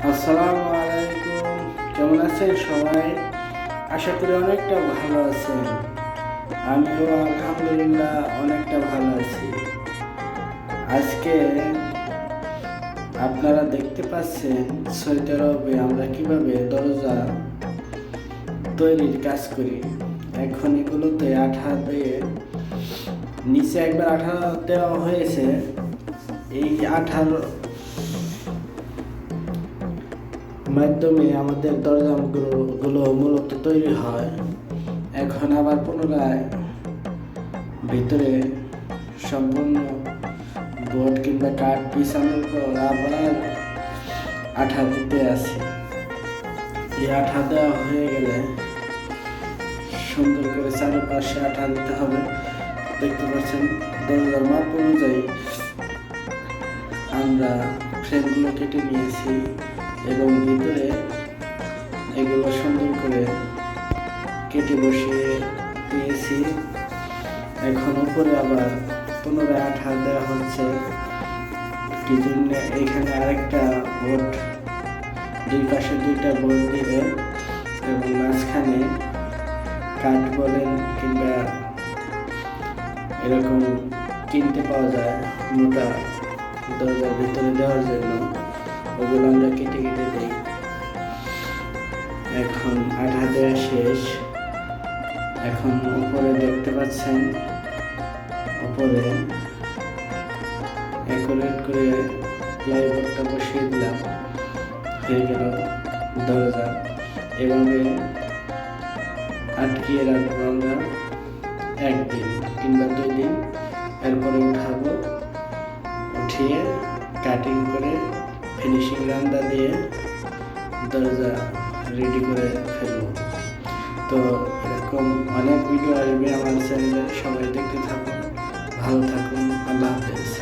আসসালামু আলাইকুম। কেমন আছেন সবাই? আশা করি অনেকটা ভালো আছেন। আমিও আলহামদুলিল্লাহ অনেকটা ভালো আছি। আজকে আপনারা দেখতে পাচ্ছেন সৌদি আরবে আমরা কিভাবে দরজা তৈরির কাজ করি। এখন এগুলোতে আঠা দিয়ে নিচে একবার আঠা দেওয়া হয়েছে। এই আঠার মাধ্যমে আমাদের দরজাগুলো মূলত তৈরি হয়। এখন আবার পুনরায় ভিতরে সম্পূর্ণ বোর্ড কিংবা কাঠ বিছানোর পর আবার আঠা দিতে আছে। এই আঠা দেওয়া হয়ে গেলে সুন্দর করে চারপাশে আঠা দিতে হবে। দেখতে পাচ্ছেন দরজার মাপ অনুযায়ী আমরা ফ্রেমগুলো কেটে নিয়েছি এবং ভিতরে এগুলো সুন্দর করে কেটে বসিয়ে দিয়েছি। এখন উপরে আবার পুনরায় আঠা দেওয়া হচ্ছে। কি জন্য এখানে আরেকটা বোর্ড, দুই পাশে দুইটা বোর্ড দিবে এবং মাঝখানে কাঠ বলেন কিংবা এরকম কিনতে পাওয়া যায় মোটা দরজার ভিতরে দেওয়ার জন্য, ওগুলো আমরা কেটে কেটে দিই। এখন আঠা দেওয়া শেষ। এখন উপরে দেখতে পাচ্ছেন উপরে অ্যাকুরেট করে প্লাইবোর্ডটা বসিয়ে দিলাম, হয়ে গেল দরজা। এভাবে আটকিয়ে রাখবো আমরা একদিন কিংবা 2 দিন। এরপরে উঠাবো, উঠিয়ে কাটিং করে ফিনিশিং রান্দা দিয়ে দরজা রেডি করে ফেলবো। তো এরকম অনেক ভিডিও আসবে আমার চ্যানেলে, সবাই দেখতে থাকুন, ভালো থাকুন, আল্লাহ হাফেজ।